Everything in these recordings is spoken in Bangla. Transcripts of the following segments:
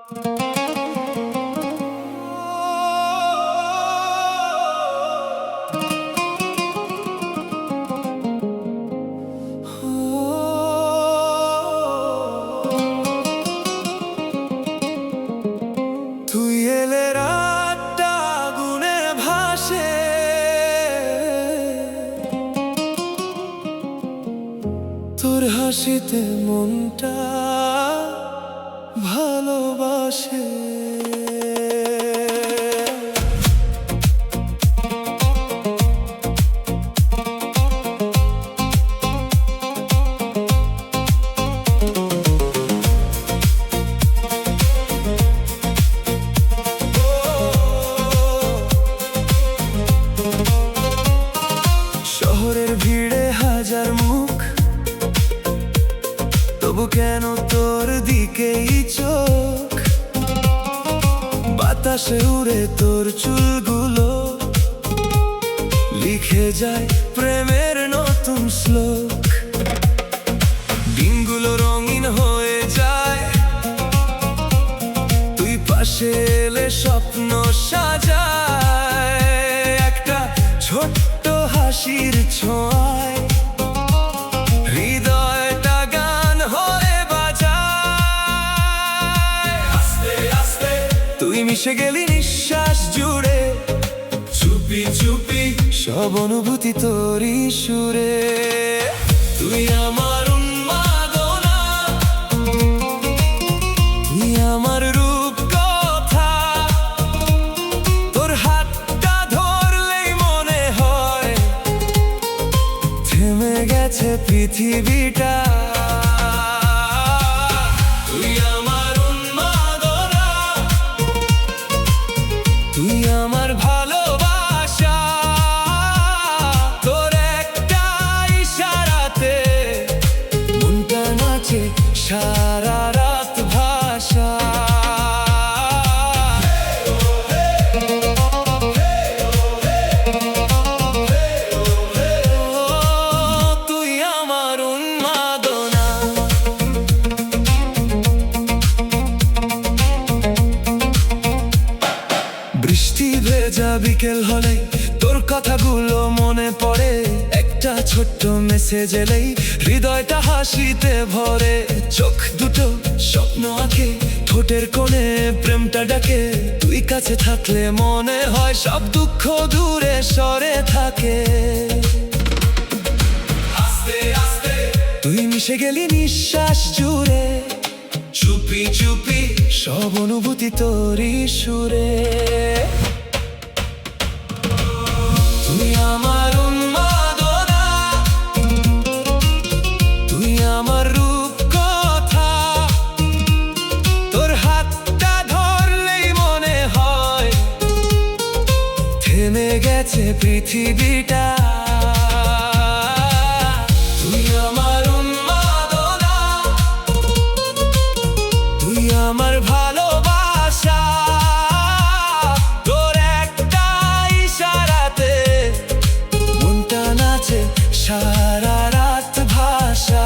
তুই এলে রাতটা আগুনে ভাসে, তোর হাসিতে মনটা ভালোবাসে। শহরের ভিড়ে হাজার মুখ, তবু কেন তোর দিকেই চোখ। বাতাসে উড়ে তোর চুলগুলো, লিখে যায় প্রেমের নতুন শ্লোক। দিনগুলো রঙিন হয়ে যায়, তুই পাশে এলে স্বপ্ন সাজায়। একটা ছোট্ট হাসির ছোঁয়ায় হৃদয়টা গান হয়ে বাজায়। আস্তে আস্তে তুই মিশে গেলি নিঃশ্বাস জুড়ে, চুপি চুপি সব অনুভূতি তোরই সুরে। তুই আমার উন্মাদনা, তুই আমার রূপ কথা। তোর হাতটা ধরলেই মনে হয় থেমে গেছে পৃথিবীটা। তুই আমার উন্মাদনা, তুই আমার ভালোবাসা। তোর একটা ইশারাতে মনটা নাচে সারা রাত ভাষা। তুই আমার উন্মাদনা। বৃষ্টি ভেজা বিকেল হলেই তোর কথাগুলো মনে পড়ে। একটা ছোট্ট মেসেজ এলেই হৃদয়টা হাসিতে ভরে। চোখ দুটো স্বপ্ন আঁকে, ঠোঁটের কোণে প্রেমটা ডাকে। তুই কাছে থাকলে মনে হয় সব দুঃখ দূরে সরে থাকে। আস্তে আস্তে তুই মিশে গেলি নিঃশ্বাস জুড়ে, চুপি চুপি সব অনুভূতি তোরই সুরে। তুই আমার উন্মাদনা, তুই আমার রূপ কথা। তোর হাতটা ধরলেই মনে হয় থেমে গেছে পৃথিবীটা। তুই আমার উন্মাদনা, তুই আমার ভালোবাসা। তোর একটা ইশারাতে মনটা নাচে সারা রাত ভাষা।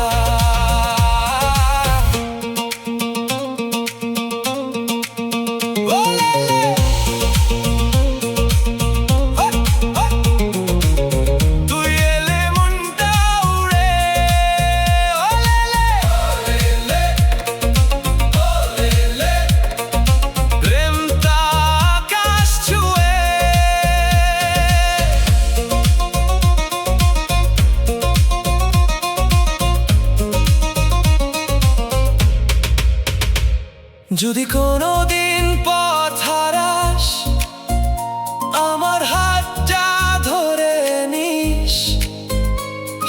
তুই এলে মনটা উড়ে, প্রেমটা আকাশ ছুঁয়ে। যদি কোনোদিন পথ হারাস, আমার হাতটা ধরে নিস।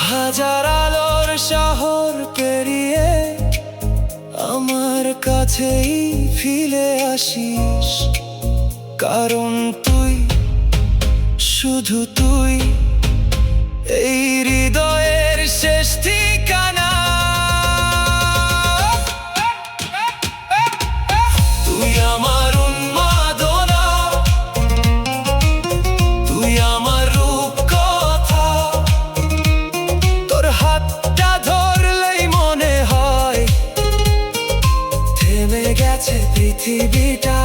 হাজার আলোর শহর পেরিয়ে আমার কাছেই ফিরে আসিস। কারণ তুই, শুধু তুই এই হৃদয়ের শেষ ঠিকানা। তুই আমার উন্মাদনা, তুই আমার রূপ কথা। তোর হাতটা ধরলেই মনে হয় থেমে গেছে। পৃথিবীটা